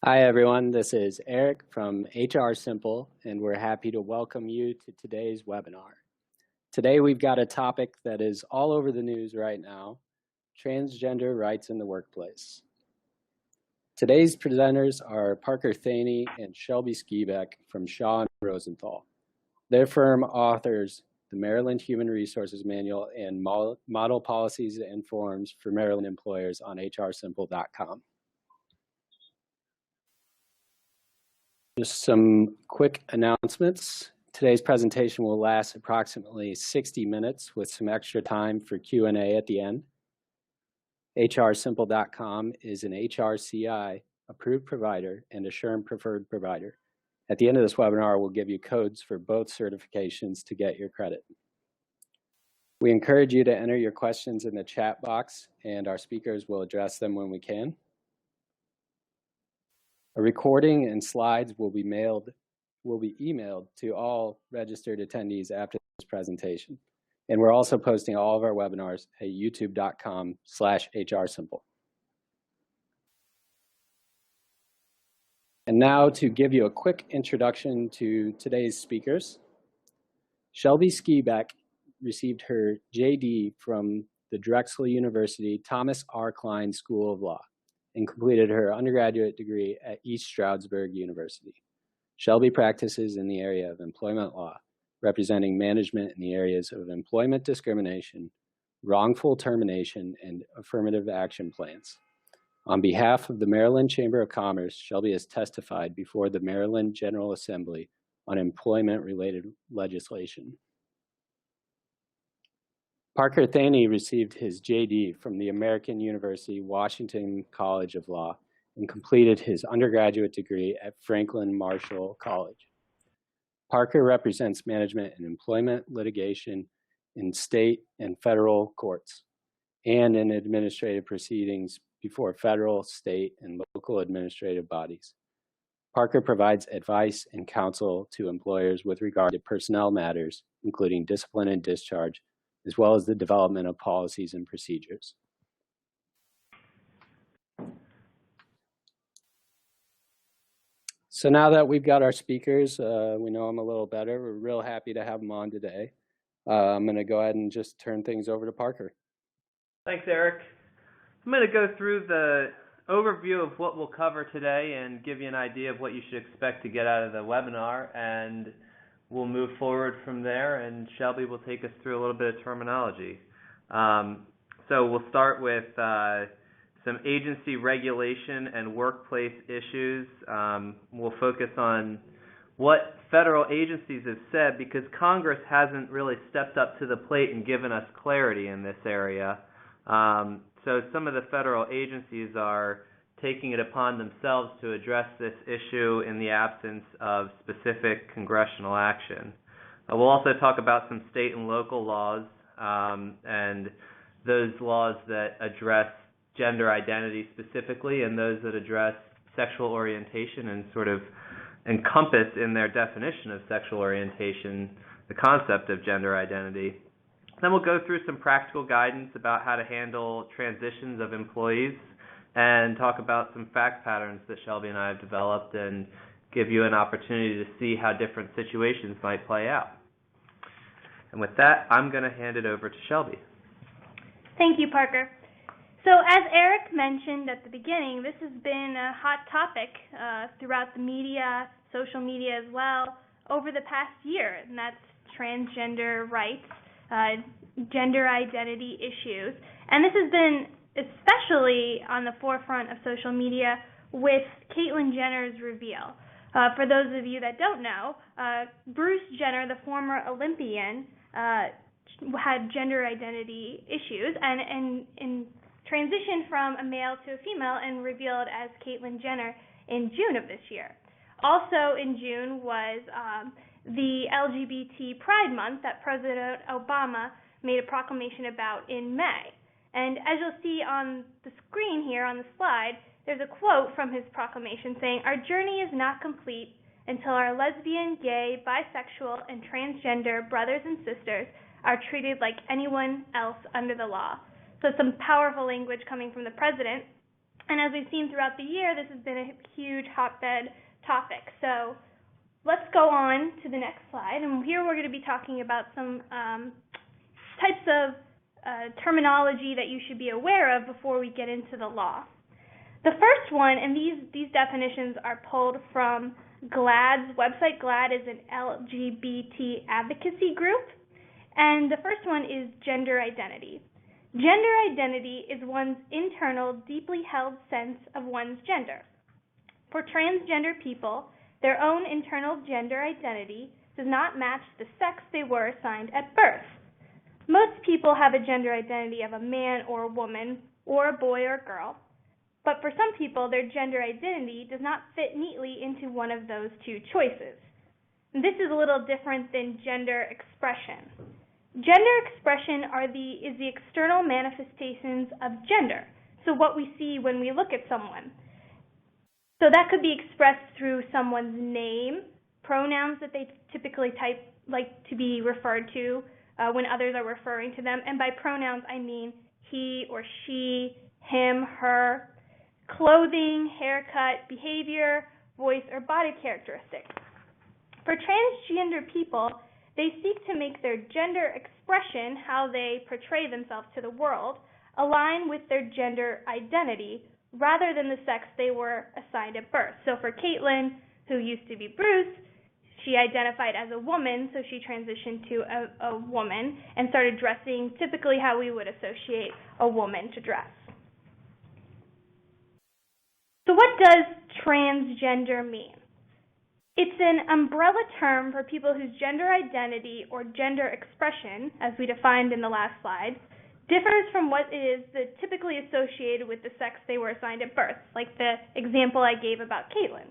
Hi, everyone. This is Eric from HR Simple, and we're happy to welcome you to today's webinar. Today, we've got a topic that is all over the news right now, transgender rights in the workplace. Today's presenters are Parker Thoeni and Shelby Skeabeck from Shawe and Rosenthal. Their firm authors the Maryland Human Resources Manual and model policies and forms for Maryland employers on hrsimple.com. Just some quick announcements. Today's presentation will last approximately 60 minutes with some extra time for Q&A at the end. hrsimple.com is an HRCI approved provider and a SHRM preferred provider. At the end of this webinar, we'll give you codes for both certifications to get your credit. We encourage you to enter your questions in the chat box, and our speakers will address them when we can. A recording and slides will be emailed to all registered attendees after this presentation. And we're also posting all of our webinars at youtube.com/HRSimple. And now to give you a quick introduction to today's speakers. Shelby Skeabeck received her JD from the Drexel University Thomas R. Klein School of Law and completed her undergraduate degree at East Stroudsburg University. Shelby practices in the area of employment law, representing management in the areas of employment discrimination, wrongful termination, and affirmative action plans. On behalf of the Maryland Chamber of Commerce, Shelby has testified before the Maryland General Assembly on employment-related legislation. Parker Thoeni received his JD from the American University Washington College of Law and completed his undergraduate degree at Franklin Marshall College. Parker represents management and employment litigation in state and federal courts and in administrative proceedings before federal, state, and local administrative bodies. Parker provides advice and counsel to employers with regard to personnel matters, including discipline and discharge, as well as the development of policies and procedures. So now that we've got our speakers, we know them a little better. We're real happy to have them on today. I'm going to go ahead and just turn things over to Parker. Thanks, Eric. I'm going to go through the overview of what we'll cover today and give you an idea of what you should expect to get out of the webinar, and we'll move forward from there, and Shelby will take us through a little bit of terminology. So we'll start with some agency regulation and workplace issues. We'll focus on what federal agencies have said, because Congress hasn't really stepped up to the plate and given us clarity in this area. So some of the federal agencies are taking it upon themselves to address this issue in the absence of specific congressional action. We'll also talk about some state and local laws and those laws that address gender identity specifically, and those that address sexual orientation and sort of encompass in their definition of sexual orientation the concept of gender identity. Then we'll go through some practical guidance about how to handle transitions of employees and talk about some fact patterns that Shelby and I have developed and give you an opportunity to see how different situations might play out. And with that, I'm going to hand it over to Shelby. Thank you, Parker. So as Eric mentioned at the beginning, this has been a hot topic throughout the media, social media as well, over the past year, and that's transgender rights, gender identity issues. And this has been especially on the forefront of social media with Caitlyn Jenner's reveal. For those of you that don't know, Bruce Jenner, the former Olympian, had gender identity issues and transitioned from a male to a female and revealed as Caitlyn Jenner in June of this year. Also in June was the LGBT Pride Month that President Obama made a proclamation about in May. And as you'll see on the screen here on the slide, there's a quote from his proclamation saying, "Our journey is not complete until our lesbian, gay, bisexual, and transgender brothers and sisters are treated like anyone else under the law." So some powerful language coming from the president. And as we've seen throughout the year, this has been a huge hotbed topic. So let's go on to the next slide. And here we're going to be talking about some types of terminology that you should be aware of before we get into the law. The first one, and these definitions are pulled from GLAAD's website. GLAAD is an LGBT advocacy group. And the first one is gender identity. Gender identity is one's internal, deeply held sense of one's gender. For transgender people, their own internal gender identity does not match the sex they were assigned at birth. Most people have a gender identity of a man or a woman, or a boy or girl, but for some people, their gender identity does not fit neatly into one of those two choices. And this is a little different than gender expression. Gender expression is the external manifestations of gender, so what we see when we look at someone. So that could be expressed through someone's name, pronouns that they typically like to be referred to when others are referring to them. And by pronouns, I mean he or she, him, her, clothing, haircut, behavior, voice, or body characteristics. For transgender people, they seek to make their gender expression, how they portray themselves to the world, align with their gender identity rather than the sex they were assigned at birth. So for Caitlin, who used to be Bruce, she identified as a woman, so she transitioned to a woman and started dressing typically how we would associate a woman to dress. So what does transgender mean? It's an umbrella term for people whose gender identity or gender expression, as we defined in the last slide, differs from what is typically associated with the sex they were assigned at birth, like the example I gave about Caitlin.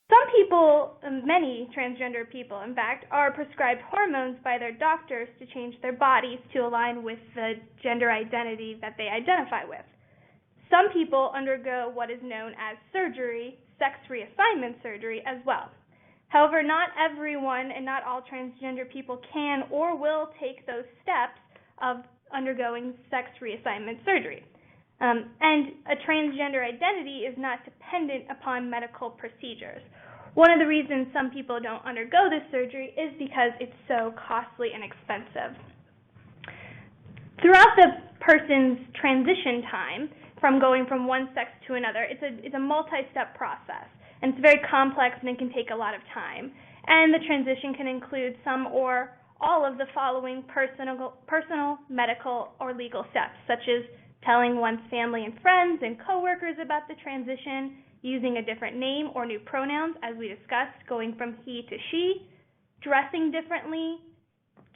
Some people, many transgender people, in fact, are prescribed hormones by their doctors to change their bodies to align with the gender identity that they identify with. Some people undergo what is known as surgery, sex reassignment surgery, as well. However, not everyone and not all transgender people can or will take those steps of undergoing sex reassignment surgery. And a transgender identity is not dependent upon medical procedures. One of the reasons some people don't undergo this surgery is because it's so costly and expensive. Throughout the person's transition time, from going from one sex to another, it's a multi-step process, and it's very complex and it can take a lot of time. And the transition can include some or all of the following personal, medical, or legal steps, such as telling one's family and friends and coworkers about the transition, using a different name or new pronouns, as we discussed, going from he to she, dressing differently,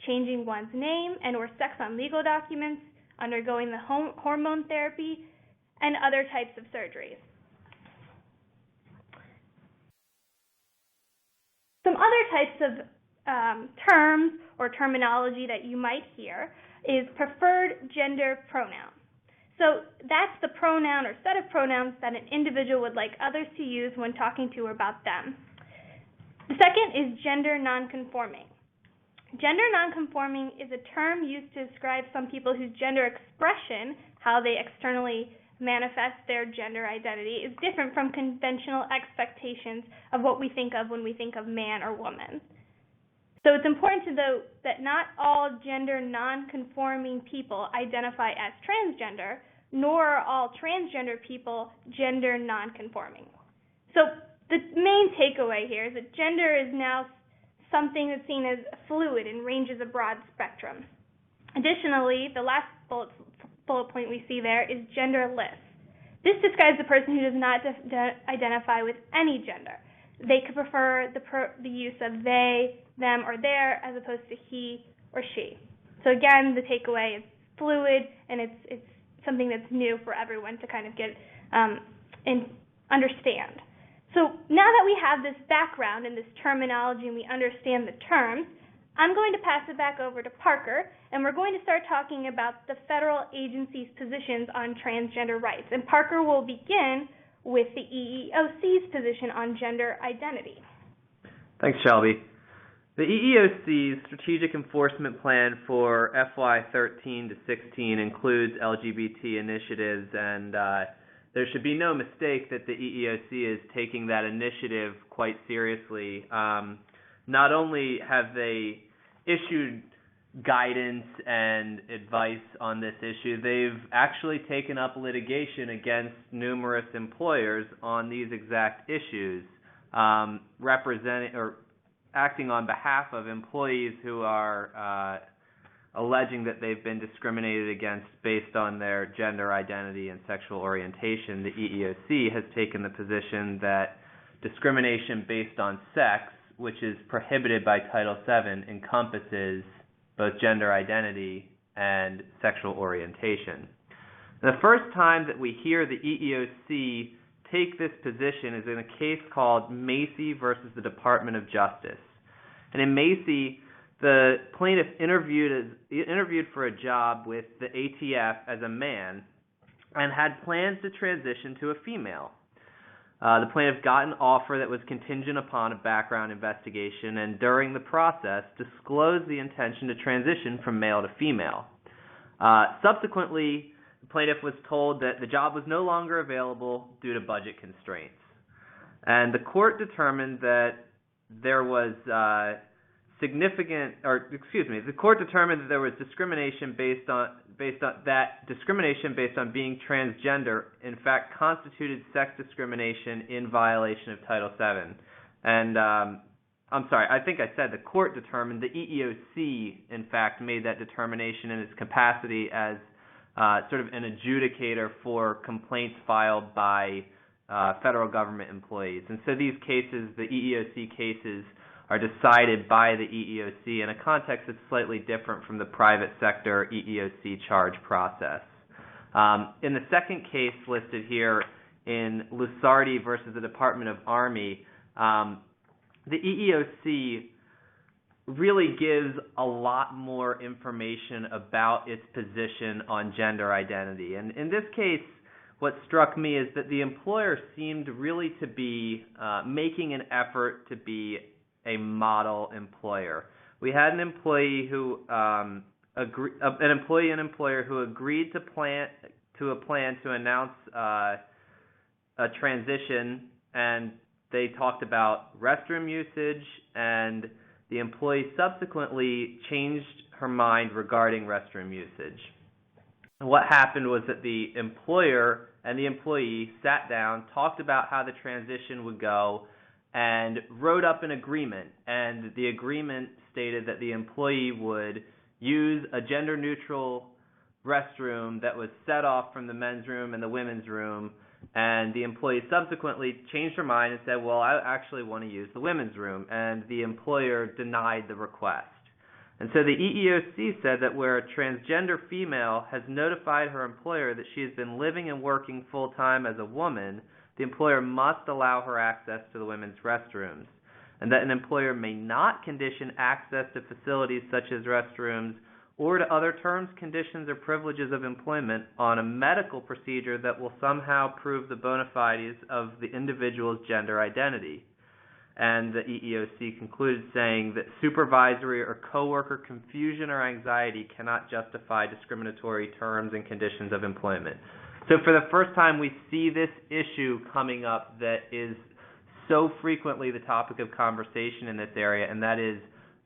changing one's name and or sex on legal documents, undergoing the hormone therapy, and other types of surgeries. Some other types of terms or terminology that you might hear is preferred gender pronoun. So that's the pronoun or set of pronouns that an individual would like others to use when talking to or about them. The second is gender nonconforming. Gender nonconforming is a term used to describe some people whose gender expression, how they externally manifest their gender identity, is different from conventional expectations of what we think of when we think of man or woman. So it's important to note that not all gender nonconforming people identify as transgender, nor are all transgender people gender nonconforming. So the main takeaway here is that gender is now something that's seen as fluid and ranges a broad spectrum. Additionally, the last bullet point we see there is genderless. This describes a person who does not identify with any gender. They could prefer the use of they, them, or their as opposed to he or she. So again, the takeaway is fluid, and it's something that's new for everyone to kind of get and understand. So now that we have this background and this terminology and we understand the terms, I'm going to pass it back over to Parker, and we're going to start talking about the federal agency's positions on transgender rights. And Parker will begin with the EEOC's position on gender identity. Thanks, Shelby. The EEOC's Strategic Enforcement Plan for FY 13 to 16 includes LGBT initiatives and there should be no mistake that the EEOC is taking that initiative quite seriously. Not only have they issued guidance and advice on this issue, they've actually taken up litigation against numerous employers on these exact issues, representing or acting on behalf of employees who are alleging that they've been discriminated against based on their gender identity and sexual orientation. The EEOC has taken the position that discrimination based on sex, which is prohibited by Title VII, encompasses both gender identity and sexual orientation. The first time that we hear the EEOC take this position is in a case called Macy versus the Department of Justice. And in Macy, the plaintiff interviewed for a job with the ATF as a man and had plans to transition to a female. The plaintiff got an offer that was contingent upon a background investigation, and during the process disclosed the intention to transition from male to female. Subsequently, the plaintiff was told that the job was no longer available due to budget constraints. And the court determined that there was the court determined that there was discrimination based on being transgender, in fact, constituted sex discrimination in violation of Title VII. And I'm sorry, I think I said the court determined. The EEOC, in fact, made that determination in its capacity as sort of an adjudicator for complaints filed by federal government employees. And so these cases, the EEOC cases, are decided by the EEOC in a context that's slightly different from the private sector EEOC charge process. In the second case listed here in Lusardi versus the Department of Army, the EEOC really gives a lot more information about its position on gender identity. And in this case, what struck me is that the employer seemed really to be making an effort to be a model employer. We had an employee who an employee and employer who agreed to a plan to announce a transition, and they talked about restroom usage, and the employee subsequently changed her mind regarding restroom usage. And what happened was that the employer and the employee sat down, talked about how the transition would go, and wrote up an agreement. And the agreement stated that the employee would use a gender-neutral restroom that was set off from the men's room and the women's room. And the employee subsequently changed her mind and said, well, I actually want to use the women's room. And the employer denied the request. And so the EEOC said that where a transgender female has notified her employer that she has been living and working full-time as a woman, the employer must allow her access to the women's restrooms, and that an employer may not condition access to facilities such as restrooms or to other terms, conditions, or privileges of employment on a medical procedure that will somehow prove the bona fides of the individual's gender identity. And the EEOC concluded saying that supervisory or coworker confusion or anxiety cannot justify discriminatory terms and conditions of employment. So for the first time, we see this issue coming up that is so frequently the topic of conversation in this area, and that is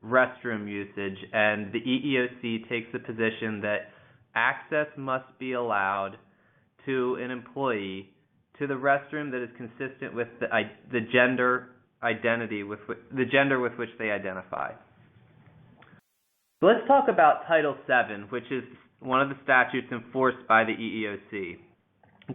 restroom usage. And the EEOC takes the position that access must be allowed to an employee to the restroom that is consistent with the gender identity, the gender with which they identify. So let's talk about Title VII, which is one of the statutes enforced by the EEOC.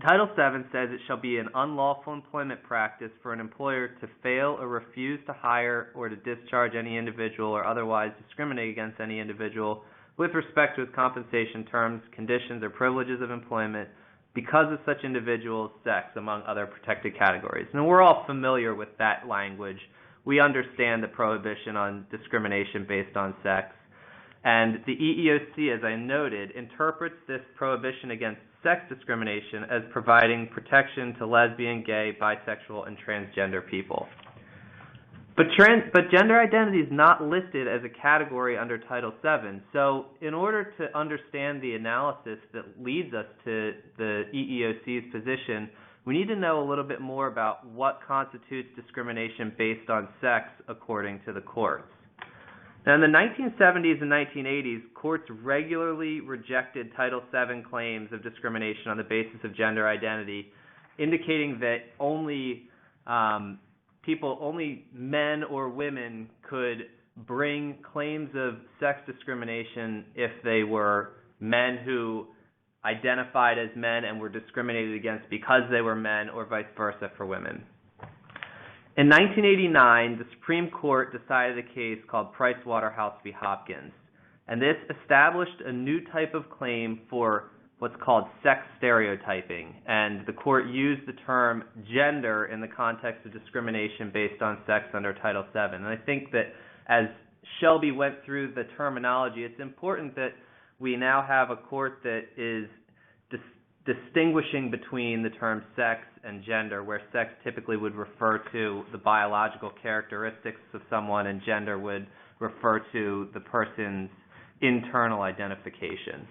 Title VII says it shall be an unlawful employment practice for an employer to fail or refuse to hire or to discharge any individual or otherwise discriminate against any individual with respect to his compensation terms, conditions, or privileges of employment because of such individual's sex, among other protected categories. And we're all familiar with that language. We understand the prohibition on discrimination based on sex. And the EEOC, as I noted, interprets this prohibition against sex discrimination as providing protection to lesbian, gay, bisexual, and transgender people. But gender identity is not listed as a category under Title VII. So in order to understand the analysis that leads us to the EEOC's position, we need to know a little bit more about what constitutes discrimination based on sex according to the courts. Now, in the 1970s and 1980s, courts regularly rejected Title VII claims of discrimination on the basis of gender identity, indicating that only men or women could bring claims of sex discrimination if they were men who identified as men and were discriminated against because they were men, or vice versa for women. In 1989, the Supreme Court decided a case called Pricewaterhouse v. Hopkins, and this established a new type of claim for what's called sex stereotyping, and the court used the term gender in the context of discrimination based on sex under Title VII. And I think that as Shelby went through the terminology, it's important that we now have a court that is distinguishing between the term sex and gender, where sex typically would refer to the biological characteristics of someone and gender would refer to the person's internal identification.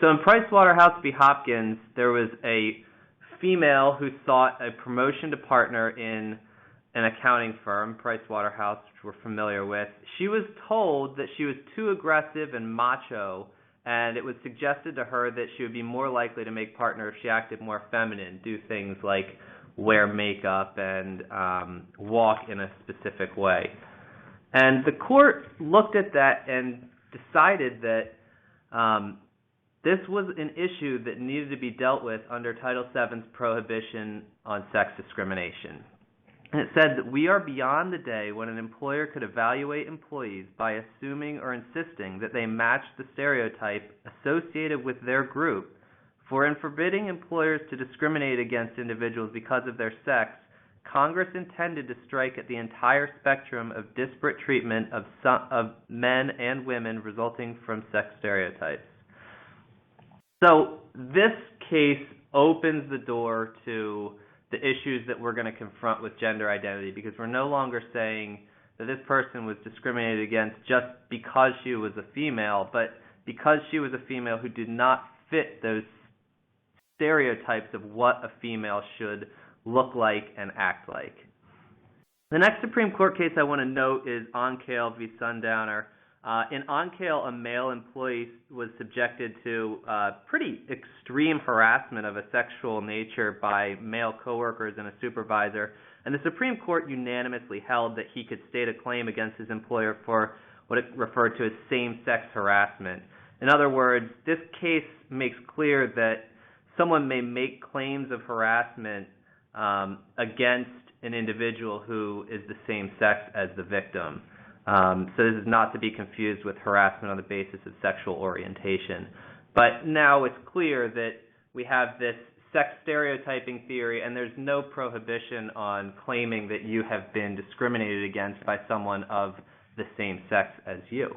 So in Pricewaterhouse v. Hopkins, there was a female who sought a promotion to partner in an accounting firm, Pricewaterhouse, which we're familiar with. She was told that she was too aggressive and macho, and it was suggested to her that she would be more likely to make partner if she acted more feminine, do things like wear makeup and walk in a specific way. And the court looked at that and decided that this was an issue that needed to be dealt with under Title VII's prohibition on sex discrimination. And it said that we are beyond the day when an employer could evaluate employees by assuming or insisting that they match the stereotype associated with their group, for in forbidding employers to discriminate against individuals because of their sex, Congress intended to strike at the entire spectrum of disparate treatment of men and women resulting from sex stereotypes. So this case opens the door to the issues that we're going to confront with gender identity, because we're no longer saying that this person was discriminated against just because she was a female, but because she was a female who did not fit those stereotypes of what a female should look like and act like. The next Supreme Court case I want to note is Onkale v. Sundowner. In Onkale, a male employee was subjected to pretty extreme harassment of a sexual nature by male coworkers and a supervisor, and the Supreme Court unanimously held that he could state a claim against his employer for what it referred to as same-sex harassment. In other words, this case makes clear that someone may make claims of harassment against an individual who is the same sex as the victim. So this is not to be confused with harassment on the basis of sexual orientation. But now it's clear that we have this sex stereotyping theory, and there's no prohibition on claiming that you have been discriminated against by someone of the same sex as you.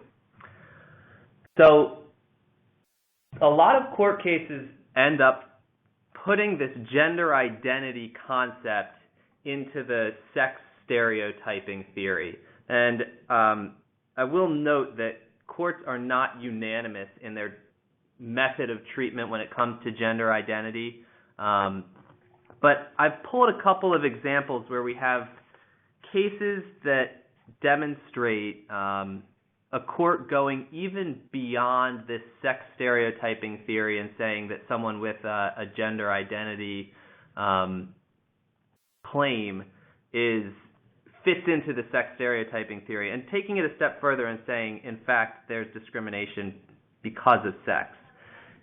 So a lot of court cases end up putting this gender identity concept into the sex stereotyping theory. And I will note that courts are not unanimous in their method of treatment when it comes to gender identity. But I've pulled a couple of examples where we have cases that demonstrate a court going even beyond this sex stereotyping theory and saying that someone with a gender identity claim fits into the sex stereotyping theory, and taking it a step further and saying, in fact, there's discrimination because of sex.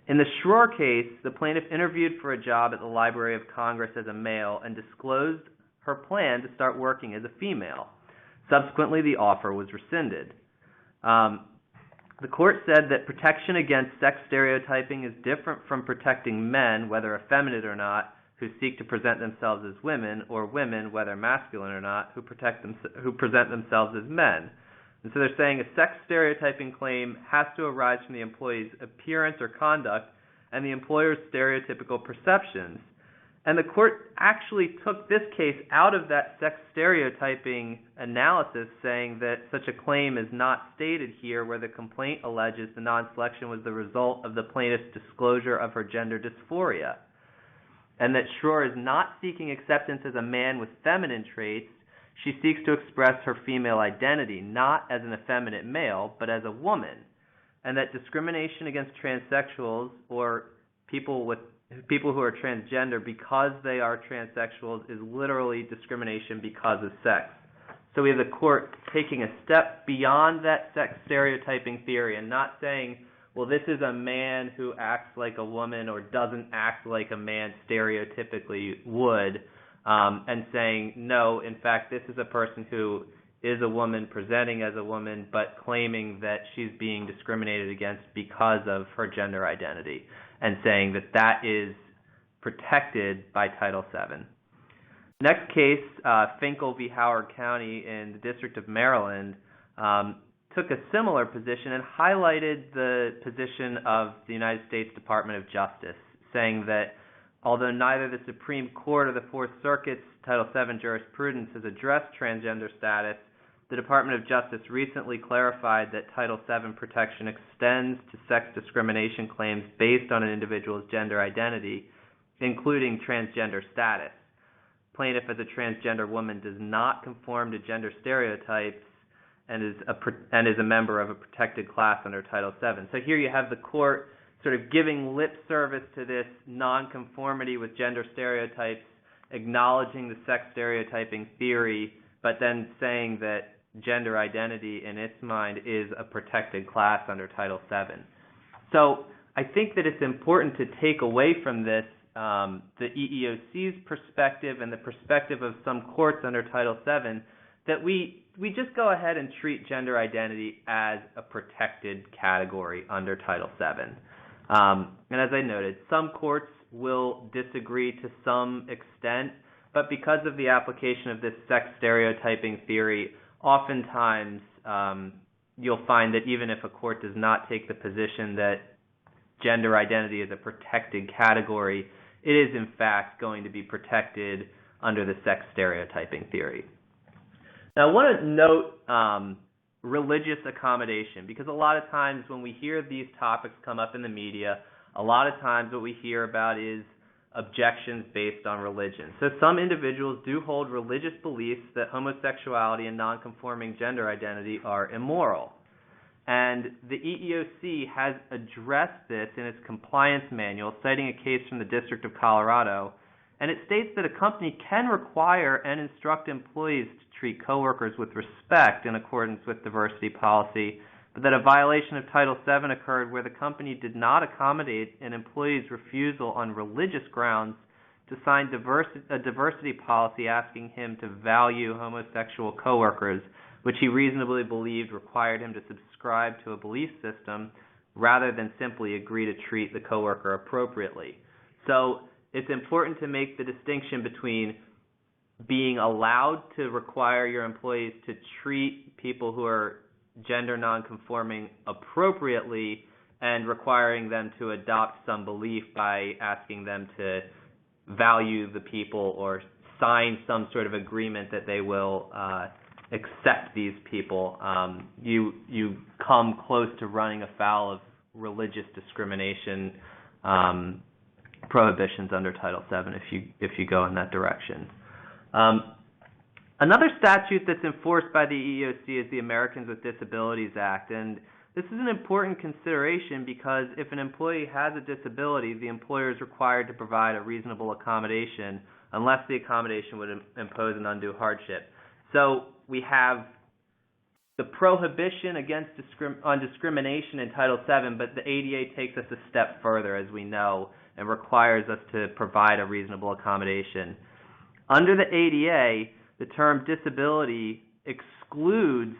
In the Shawe case, the plaintiff interviewed for a job at the Library of Congress as a male and disclosed her plan to start working as a female. Subsequently, the offer was rescinded. The court said that protection against sex stereotyping is different from protecting men, whether effeminate or not, who seek to present themselves as women, or women, whether masculine or not, who present themselves as men. And so they're saying a sex stereotyping claim has to arise from the employee's appearance or conduct and the employer's stereotypical perceptions. And the court actually took this case out of that sex stereotyping analysis, saying that such a claim is not stated here, where the complaint alleges the non-selection was the result of the plaintiff's disclosure of her gender dysphoria, and that Shawe is not seeking acceptance as a man with feminine traits. She seeks to express her female identity, not as an effeminate male, but as a woman, and that discrimination against transsexuals or people who are transgender because they are transsexuals is literally discrimination because of sex. So we have the court taking a step beyond that sex stereotyping theory and not saying, well, this is a man who acts like a woman or doesn't act like a man stereotypically would, and saying, no, in fact, this is a person who is a woman presenting as a woman but claiming that she's being discriminated against because of her gender identity, and saying that that is protected by Title VII. Next case, Finkel v. Howard County in the District of Maryland, took a similar position and highlighted the position of the United States Department of Justice, saying that although neither the Supreme Court or the Fourth Circuit's Title VII jurisprudence has addressed transgender status, the Department of Justice recently clarified that Title VII protection extends to sex discrimination claims based on an individual's gender identity, including transgender status. Plaintiff as a transgender woman does not conform to gender stereotypes and is a member of a protected class under Title VII. So here you have the court sort of giving lip service to this nonconformity with gender stereotypes, acknowledging the sex stereotyping theory, but then saying that gender identity in its mind is a protected class under Title VII. So I think that it's important to take away from this the EEOC's perspective and the perspective of some courts under Title VII, that we just go ahead and treat gender identity as a protected category under Title VII. And as I noted, some courts will disagree to some extent, but because of the application of this sex stereotyping theory, oftentimes you'll find that even if a court does not take the position that gender identity is a protected category, it is in fact going to be protected under the sex stereotyping theory. Now I want to note religious accommodation, because a lot of times when we hear these topics come up in the media, a lot of times what we hear about is objections based on religion. So some individuals do hold religious beliefs that homosexuality and nonconforming gender identity are immoral. And the EEOC has addressed this in its compliance manual, citing a case from the District of Colorado, and it states that a company can require and instruct employees to treat coworkers with respect in accordance with diversity policy, but that a violation of Title VII occurred where the company did not accommodate an employee's refusal on religious grounds to sign a diversity policy asking him to value homosexual coworkers, which he reasonably believed required him to subscribe to a belief system rather than simply agree to treat the coworker appropriately. So it's important to make the distinction between being allowed to require your employees to treat people who are gender nonconforming appropriately and requiring them to adopt some belief by asking them to value the people or sign some sort of agreement that they will accept these people. You come close to running afoul of religious discrimination prohibitions under Title VII if you go in that direction. Another statute that's enforced by the EEOC is the Americans with Disabilities Act, and this is an important consideration because if an employee has a disability, the employer is required to provide a reasonable accommodation unless the accommodation would impose an undue hardship. So we have the prohibition against discrimination in Title VII, but the ADA takes us a step further, as we know, and requires us to provide a reasonable accommodation. Under the ADA, the term disability excludes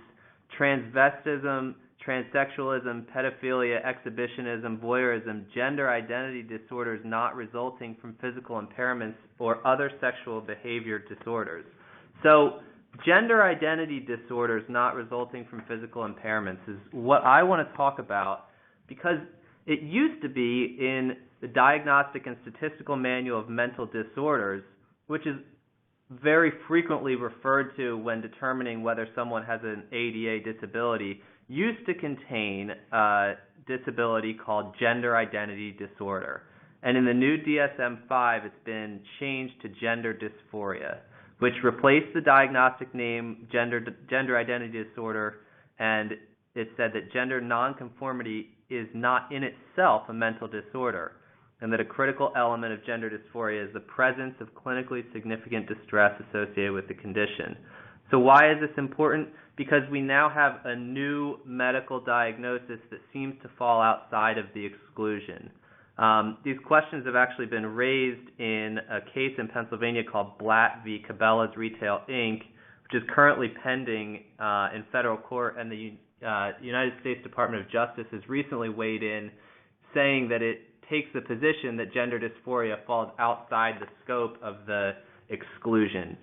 transvestism, transsexualism, pedophilia, exhibitionism, voyeurism, gender identity disorders not resulting from physical impairments, or other sexual behavior disorders. So gender identity disorders not resulting from physical impairments is what I want to talk about, because it used to be in the Diagnostic and Statistical Manual of Mental Disorders, which is very frequently referred to when determining whether someone has an ADA disability, used to contain a disability called gender identity disorder. And in the new DSM-5, it's been changed to gender dysphoria, which replaced the diagnostic name gender identity disorder, and it said that gender nonconformity is not in itself a mental disorder, and that a critical element of gender dysphoria is the presence of clinically significant distress associated with the condition. So why is this important? Because we now have a new medical diagnosis that seems to fall outside of the exclusion. These questions have actually been raised in a case in Pennsylvania called Blatt v. Cabela's Retail, Inc., which is currently pending in federal court, and the United States Department of Justice has recently weighed in, saying that it takes the position that gender dysphoria falls outside the scope of the exclusion.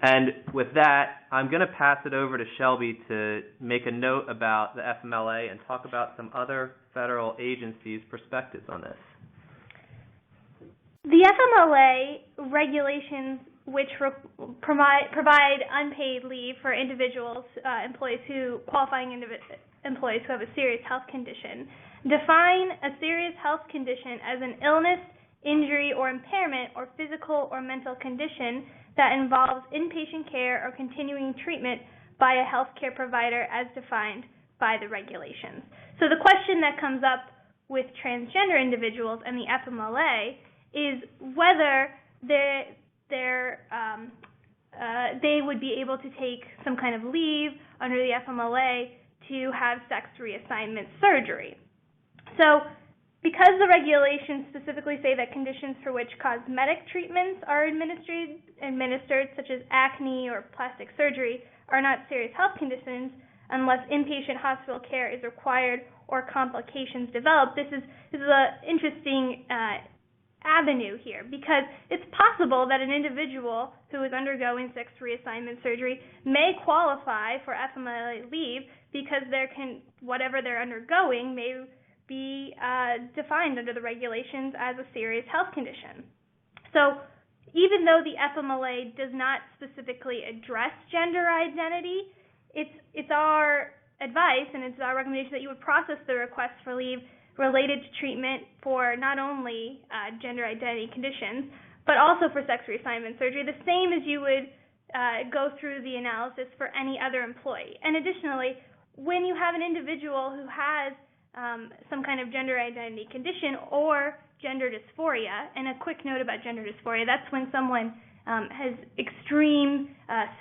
And with that, I'm going to pass it over to Shelby to make a note about the FMLA and talk about some other federal agencies' perspectives on this. The FMLA regulations, which provide unpaid leave for individuals, qualifying employees who have a serious health condition, define a serious health condition as an illness, injury, or impairment, or physical or mental condition that involves inpatient care or continuing treatment by a healthcare provider as defined by the regulations. So the question that comes up with transgender individuals and the FMLA is whether they would be able to take some kind of leave under the FMLA to have sex reassignment surgery. So because the regulations specifically say that conditions for which cosmetic treatments are administered, such as acne or plastic surgery, are not serious health conditions unless inpatient hospital care is required or complications develop, this is an interesting avenue here, because it's possible that an individual who is undergoing sex reassignment surgery may qualify for FMLA leave because whatever they're undergoing may be defined under the regulations as a serious health condition. So even though the FMLA does not specifically address gender identity, it's our advice and it's our recommendation that you would process the request for leave related to treatment for not only gender identity conditions, but also for sex reassignment surgery, the same as you would go through the analysis for any other employee. And additionally, when you have an individual who has some kind of gender identity condition or gender dysphoria, and a quick note about gender dysphoria, that's when someone has extreme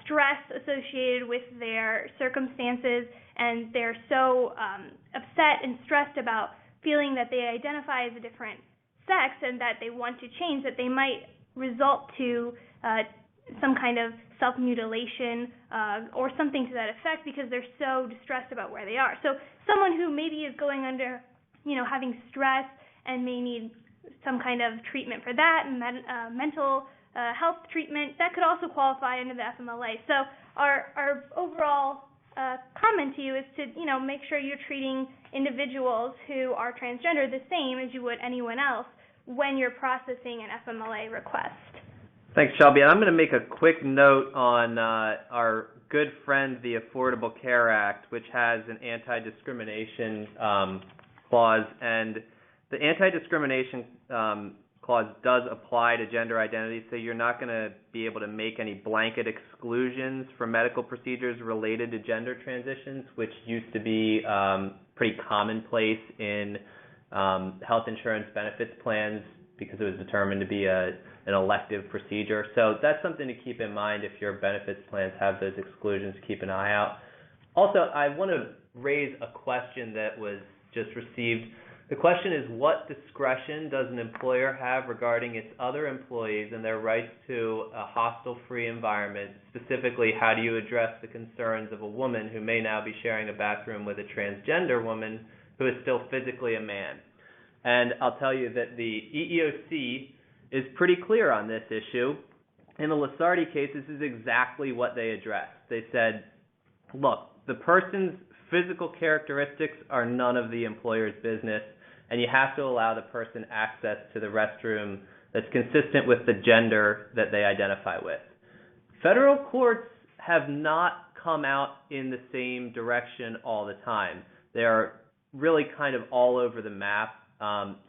stress associated with their circumstances, and they're so upset and stressed about feeling that they identify as a different sex and that they want to change, that they might result to some kind of self-mutilation or something to that effect because they're so distressed about where they are. So someone who maybe is going under, having stress and may need some kind of treatment for that, mental health treatment, that could also qualify under the FMLA. So our overall comment to you is to, make sure you're treating individuals who are transgender the same as you would anyone else when you're processing an FMLA request. Thanks, Shelby. And I'm going to make a quick note on our good friend, the Affordable Care Act, which has an anti-discrimination clause. And the anti-discrimination clause does apply to gender identity, so you're not going to be able to make any blanket exclusions for medical procedures related to gender transitions, which used to be pretty commonplace in health insurance benefits plans because it was determined to be an elective procedure. So that's something to keep in mind if your benefits plans have those exclusions. Keep an eye out. Also, I want to raise a question that was just received. The question is, what discretion does an employer have regarding its other employees and their rights to a hostile-free environment? Specifically, how do you address the concerns of a woman who may now be sharing a bathroom with a transgender woman who is still physically a man? And I'll tell you that the EEOC is pretty clear on this issue. In the Lasardi case, this is exactly what they addressed. They said, look, the person's physical characteristics are none of the employer's business, and you have to allow the person access to the restroom that's consistent with the gender that they identify with. Federal courts have not come out in the same direction all the time. They are really kind of all over the map.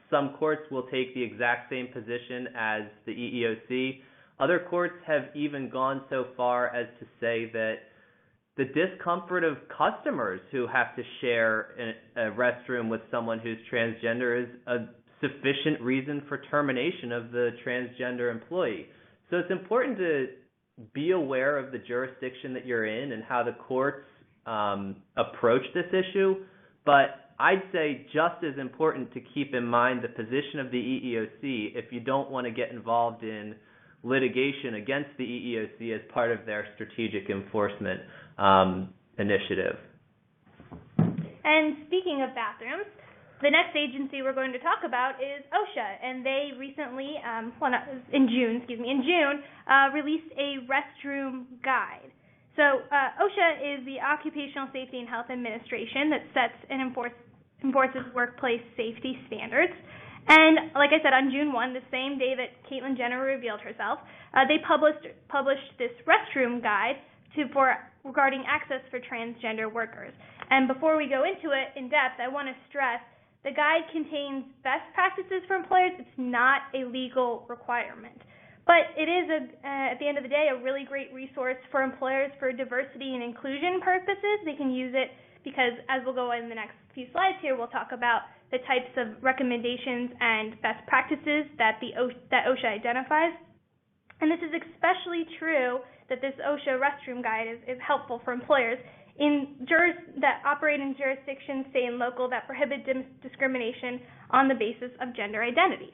Some courts will take the exact same position as the EEOC. Other courts have even gone so far as to say that the discomfort of customers who have to share a restroom with someone who's transgender is a sufficient reason for termination of the transgender employee. So it's important to be aware of the jurisdiction that you're in and how the courts approach this issue. But I'd say just as important to keep in mind the position of the EEOC if you don't want to get involved in litigation against the EEOC as part of their strategic enforcement initiative. And speaking of bathrooms, the next agency we're going to talk about is OSHA, and they recently, in June, released a restroom guide. So OSHA is the Occupational Safety and Health Administration that sets and enforces workplace safety standards. And like I said, on June 1, the same day that Caitlyn Jenner revealed herself, they published this restroom guide regarding access for transgender workers. And before we go into it in depth, I want to stress the guide contains best practices for employers. It's not a legal requirement. But it is, at the end of the day, a really great resource for employers for diversity and inclusion purposes. They can use it because, as we'll go in the next few slides here, we'll talk about the types of recommendations and best practices that OSHA identifies. And this is especially true that this OSHA restroom guide is helpful for employers that operate in jurisdictions, state and local, that prohibit discrimination on the basis of gender identity.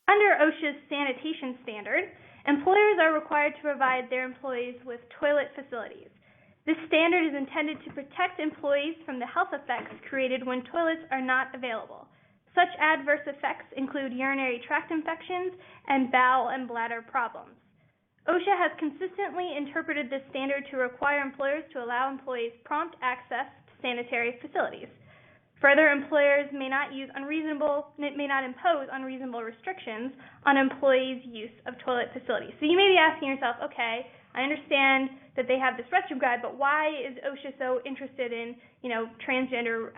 Under OSHA's sanitation standard, employers are required to provide their employees with toilet facilities. This standard is intended to protect employees from the health effects created when toilets are not available. Such adverse effects include urinary tract infections and bowel and bladder problems. OSHA has consistently interpreted this standard to require employers to allow employees prompt access to sanitary facilities. Further, employers may not impose unreasonable restrictions on employees' use of toilet facilities. So you may be asking yourself, okay, I understand that they have this restroom guide, but why is OSHA so interested in, transgender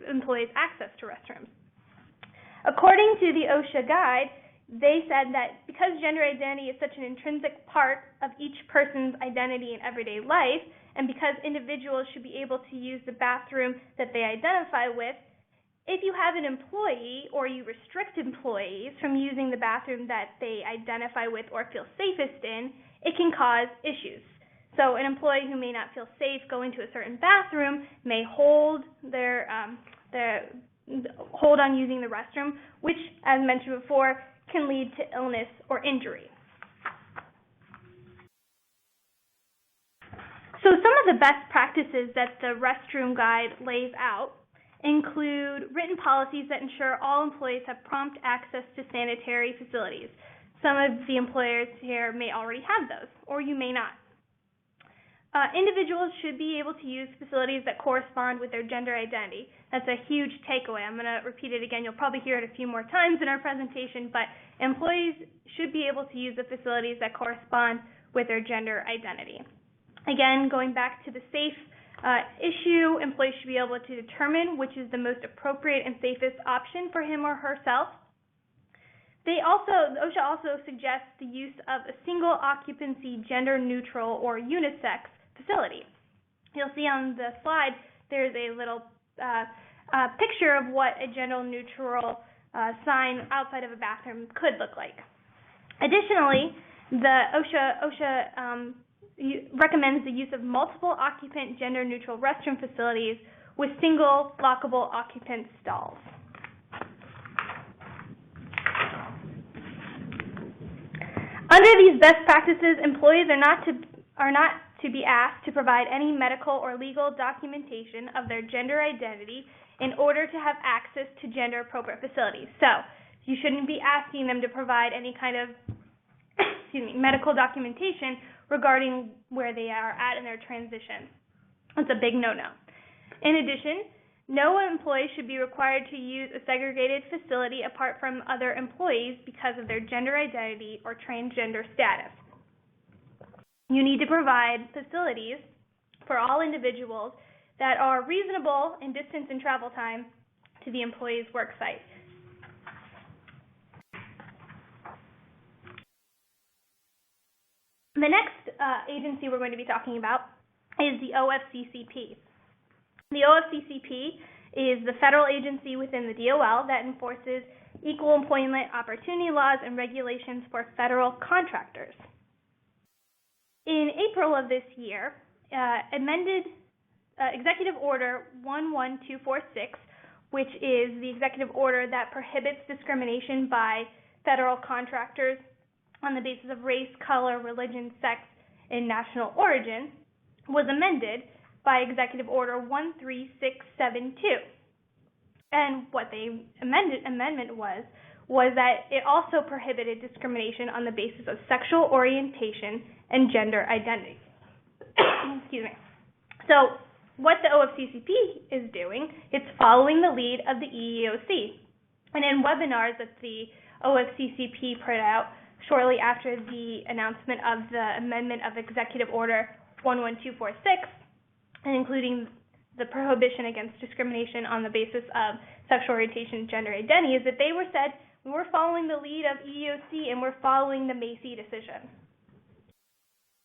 employees' access to restrooms? According to the OSHA guide, they said that because gender identity is such an intrinsic part of each person's identity in everyday life, and because individuals should be able to use the bathroom that they identify with, if you have an employee or you restrict employees from using the bathroom that they identify with or feel safest in, it can cause issues. So an employee who may not feel safe going to a certain bathroom may hold on using the restroom, which, as mentioned before, can lead to illness or injury. So some of the best practices that the restroom guide lays out include written policies that ensure all employees have prompt access to sanitary facilities. Some of the employers here may already have those, or you may not. Individuals should be able to use facilities that correspond with their gender identity. That's a huge takeaway. I'm going to repeat it again. You'll probably hear it a few more times in our presentation, but employees should be able to use the facilities that correspond with their gender identity. Again, going back to the safe issue, employees should be able to determine which is the most appropriate and safest option for him or herself. OSHA also suggests the use of a single occupancy, gender neutral, or unisex facility. You'll see on the slide there's a little picture of what a gender neutral sign outside of a bathroom could look like. Additionally, the OSHA recommends the use of multiple occupant gender neutral restroom facilities with single lockable occupant stalls. Under these best practices, employees are not to be asked to provide any medical or legal documentation of their gender identity in order to have access to gender appropriate facilities. So you shouldn't be asking them to provide any kind of medical documentation regarding where they are at in their transition. That's a big no-no. In addition, no employee should be required to use a segregated facility apart from other employees because of their gender identity or transgender status. You need to provide facilities for all individuals that are reasonable in distance and travel time to the employee's work site. The next agency we're going to be talking about is the OFCCP. The OFCCP is the federal agency within the DOL that enforces equal employment opportunity laws and regulations for federal contractors. In April of this year, amended Executive Order 11246, which is the executive order that prohibits discrimination by federal contractors on the basis of race, color, religion, sex, and national origin, was amended by Executive Order 13672. And what the amendment was that it also prohibited discrimination on the basis of sexual orientation and gender identity. Excuse me. So what the OFCCP is doing, it's following the lead of the EEOC. And in webinars that the OFCCP put out shortly after the announcement of the amendment of Executive Order 11246, and including the prohibition against discrimination on the basis of sexual orientation and gender identity, is that they said we're following the lead of EEOC and we're following the Macy decision.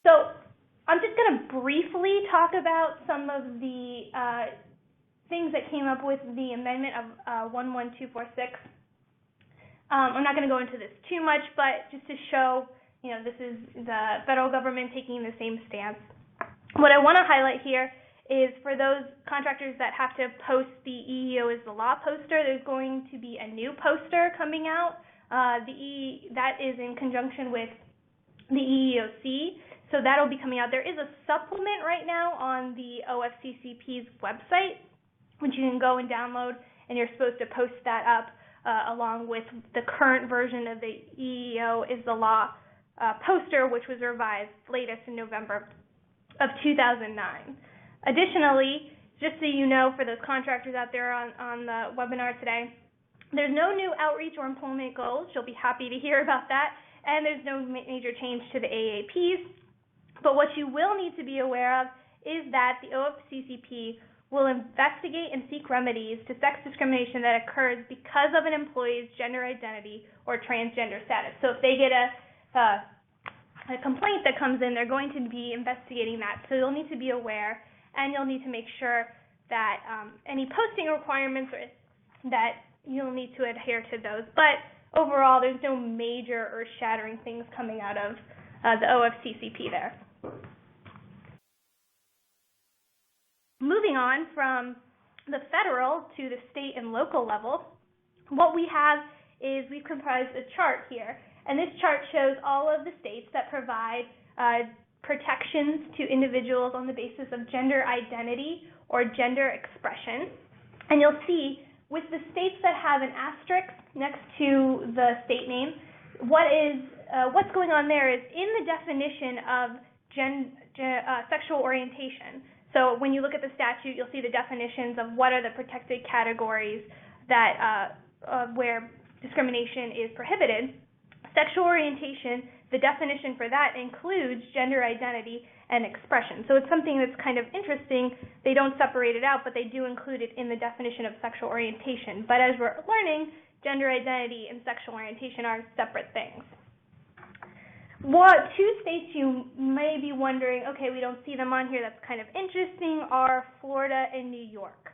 So I'm just going to briefly talk about some of the things that came up with the amendment of 11246. I'm not going to go into this too much, but just to show, this is the federal government taking the same stance. What I want to highlight here is for those contractors that have to post the EEO is the law poster, there's going to be a new poster coming out. That is in conjunction with the EEOC, so that'll be coming out. There is a supplement right now on the OFCCP's website, which you can go and download, and you're supposed to post that up along with the current version of the EEO is the law poster, which was revised latest in November of 2009. Additionally, just so you know, for those contractors out there on the webinar today, there's no new outreach or employment goals. You'll be happy to hear about that. And there's no major change to the AAPs. But what you will need to be aware of is that the OFCCP will investigate and seek remedies to sex discrimination that occurs because of an employee's gender identity or transgender status. So if they get a complaint that comes in, they're going to be investigating that. So you'll need to be aware, and you'll need to make sure that any posting requirements that you'll need to adhere to those. But overall, there's no major earth-shattering things coming out of the OFCCP there. Moving on from the federal to the state and local level, what we have is we've comprised a chart here. And this chart shows all of the states that provide protections to individuals on the basis of gender identity or gender expression. And you'll see with the states that have an asterisk next to the state name, what's going on there is in the definition of sexual orientation. So when you look at the statute, you'll see the definitions of what are the protected categories that where discrimination is prohibited. Sexual orientation, the definition for that includes gender identity and expression. So it's something that's kind of interesting. They don't separate it out, but they do include it in the definition of sexual orientation. But as we're learning, gender identity and sexual orientation are separate things. Two states you may be wondering, okay, we don't see them on here, that's kind of interesting, are Florida and New York.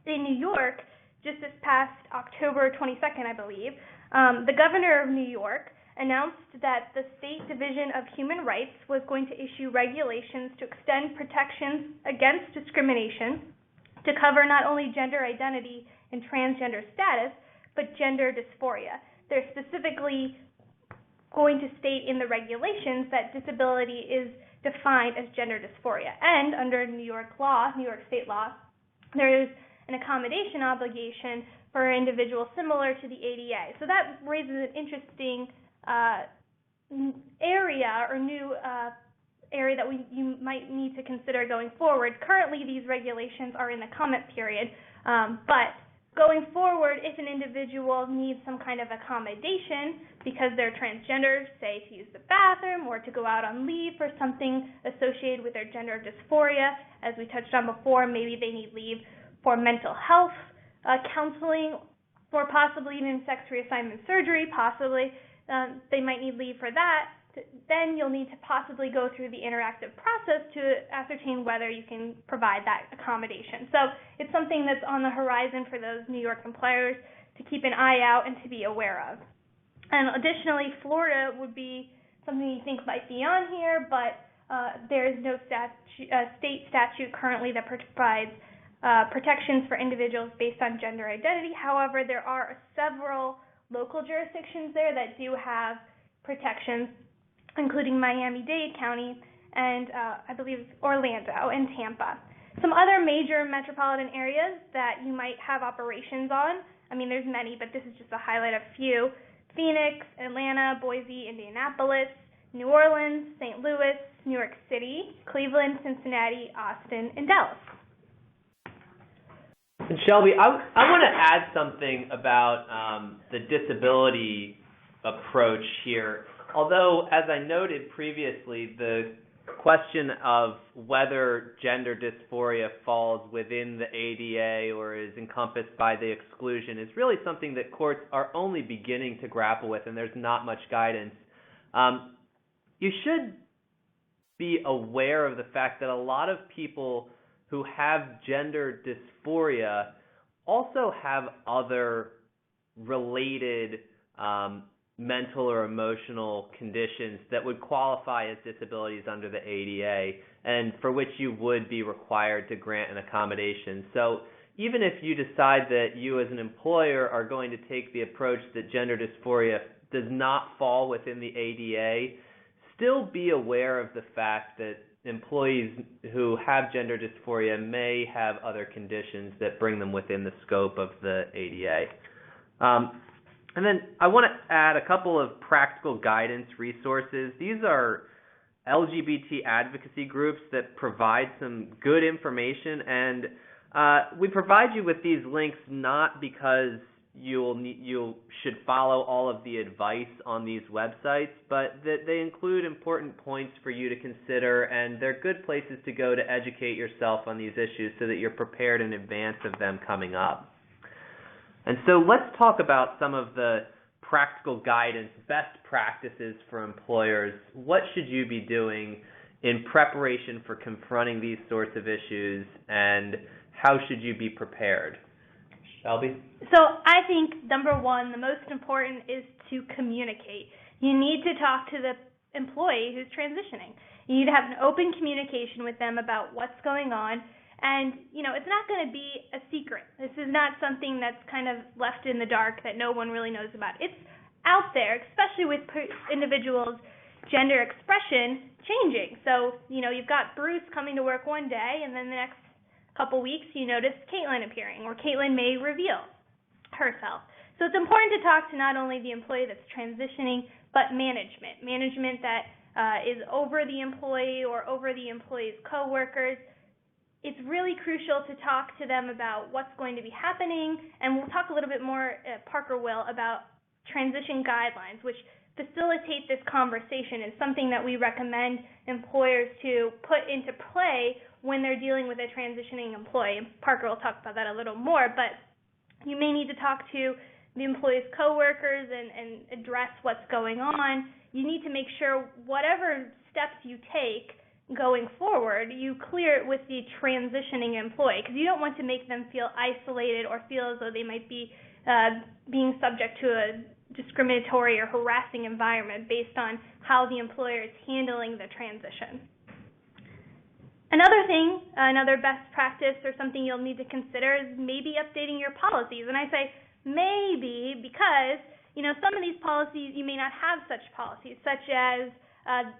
In New York, just this past October 22nd, I believe, the governor of New York announced that the State Division of Human Rights was going to issue regulations to extend protections against discrimination to cover not only gender identity and transgender status, but gender dysphoria. They're specifically going to state in the regulations that disability is defined as gender dysphoria. And under New York state law, there is an accommodation obligation for individuals similar to the ADA. So that raises an interesting area or new area that you might need to consider going forward. Currently, these regulations are in the comment period, but going forward, if an individual needs some kind of accommodation because they're transgender, say to use the bathroom or to go out on leave for something associated with their gender dysphoria, as we touched on before, maybe they need leave for mental health counseling, or possibly even sex reassignment surgery, possibly they might need leave for that. Then you'll need to possibly go through the interactive process to ascertain whether you can provide that accommodation. So it's something that's on the horizon for those New York employers to keep an eye out and to be aware of. And additionally, Florida would be something you think might be on here, but there is no state statute currently that provides protections for individuals based on gender identity. However, there are several local jurisdictions there that do have protections, including Miami-Dade County and I believe Orlando and Tampa. Some other major metropolitan areas that you might have operations on, I mean there's many, but this is just a highlight of a few: Phoenix, Atlanta, Boise, Indianapolis, New Orleans, St. Louis, New York City, Cleveland, Cincinnati, Austin, and Dallas. And Shelby, I want to add something about the disability approach here. Although, as I noted previously, the question of whether gender dysphoria falls within the ADA or is encompassed by the exclusion is really something that courts are only beginning to grapple with, and there's not much guidance. You should be aware of the fact that a lot of people who have gender dysphoria also have other related mental or emotional conditions that would qualify as disabilities under the ADA and for which you would be required to grant an accommodation. So even if you decide that you as an employer are going to take the approach that gender dysphoria does not fall within the ADA, still be aware of the fact that employees who have gender dysphoria may have other conditions that bring them within the scope of the ADA. And then I want to add a couple of practical guidance resources. These are LGBT advocacy groups that provide some good information, and we provide you with these links not because you should follow all of the advice on these websites, but that they include important points for you to consider, and they're good places to go to educate yourself on these issues so that you're prepared in advance of them coming up. And so let's talk about some of the practical guidance, best practices for employers. What should you be doing in preparation for confronting these sorts of issues, and how should you be prepared? Shelby? So I think, number one, the most important is to communicate. You need to talk to the employee who's transitioning. You need to have an open communication with them about what's going on. And, it's not going to be a secret. This is not something that's kind of left in the dark that no one really knows about. It's out there, especially with individuals' gender expression changing. So, you've got Bruce coming to work one day, and then the next couple weeks you notice Caitlin appearing, or Caitlin may reveal herself. So it's important to talk to not only the employee that's transitioning, but management that is over the employee or over the employee's coworkers. It's really crucial to talk to them about what's going to be happening, and we'll talk a little bit more, Parker will, about transition guidelines, which facilitate this conversation. Is something that we recommend employers to put into play when they're dealing with a transitioning employee. Parker will talk about that a little more, but you may need to talk to the employee's coworkers and address what's going on. You need to make sure whatever steps you take going forward, you clear it with the transitioning employee, because you don't want to make them feel isolated or feel as though they might be being subject to a discriminatory or harassing environment based on how the employer is handling the transition. Another thing, another best practice or something you'll need to consider is maybe updating your policies. And I say maybe because, some of these policies, you may not have such policies, such as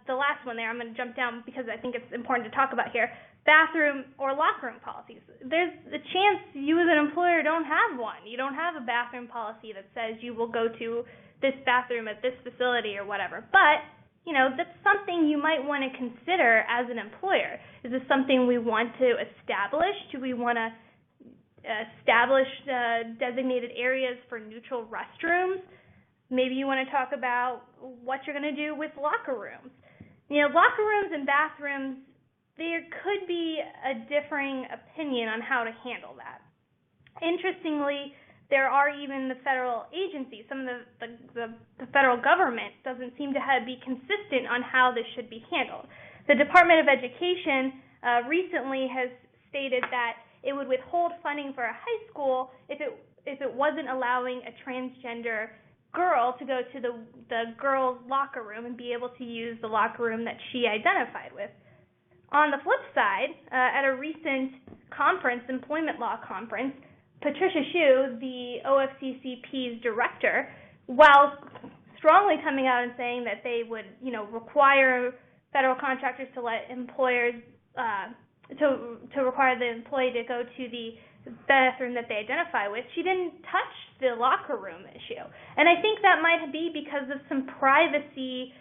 the last one there. I'm going to jump down because I think it's important to talk about here. Bathroom or locker room policies. There's a chance you as an employer don't have one. You don't have a bathroom policy that says you will go to this bathroom at this facility or whatever. But that's something you might want to consider as an employer. Is this something we want to establish? Do we want to establish designated areas for neutral restrooms? Maybe you want to talk about what you're going to do with locker rooms. Locker rooms and bathrooms, there could be a differing opinion on how to handle that. Interestingly, there are even the federal agencies, some of the federal government doesn't seem to be consistent on how this should be handled. The Department of Education recently has stated that it would withhold funding for a high school if it wasn't allowing a transgender girl to go to the girls' locker room and be able to use the locker room that she identified with. On the flip side, at a recent conference, employment law conference, Patricia Shawe, the OFCCP's director, while strongly coming out and saying that they would, require federal contractors to let employers to require the employee to go to the bathroom that they identify with, she didn't touch the locker room issue. And I think that might be because of some privacy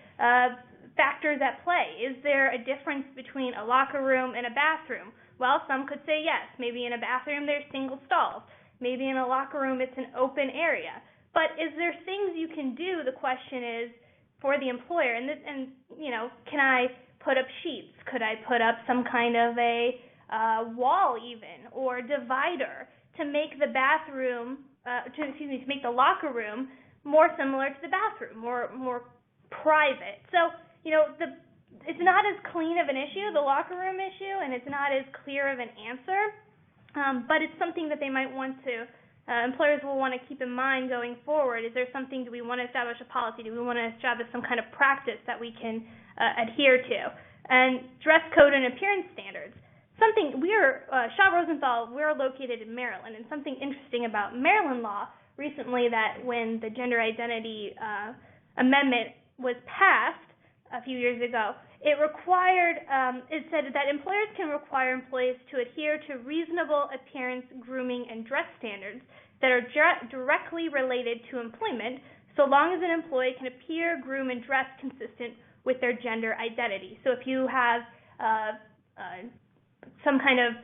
factors at play. Is there a difference between a locker room and a bathroom? Well, some could say yes. Maybe in a bathroom there's single stalls. Maybe in a locker room it's an open area. But is there things you can do? The question is for the employer. And can I put up sheets? Could I put up some kind of a wall even, or divider to make the bathroom, to make the locker room more similar to the bathroom, more private. So, it's not as clean of an issue, the locker room issue, and it's not as clear of an answer, but it's something that they might want to, employers will want to keep in mind going forward. Is there something, do we want to establish a policy? Do we want to establish some kind of practice that we can adhere to? And dress code and appearance standards. Shawe Rosenthal, we're located in Maryland, and something interesting about Maryland law recently, that when the gender identity amendment was passed a few years ago, it said that employers can require employees to adhere to reasonable appearance, grooming, and dress standards that are directly related to employment, so long as an employee can appear, groom, and dress consistent with their gender identity. So if you have some kind of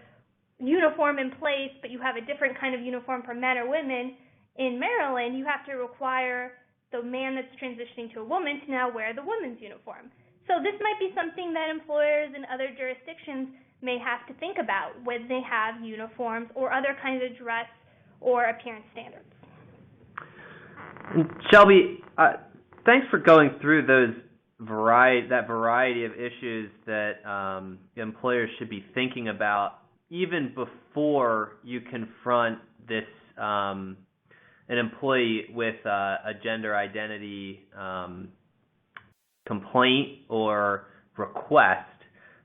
uniform in place, but you have a different kind of uniform for men or women, in Maryland, you have to require the man that's transitioning to a woman to now wear the woman's uniform. So this might be something that employers in other jurisdictions may have to think about when they have uniforms or other kinds of dress or appearance standards. Shelby, thanks for going through that variety of issues that employers should be thinking about even before you confront this an employee with a gender identity complaint or request.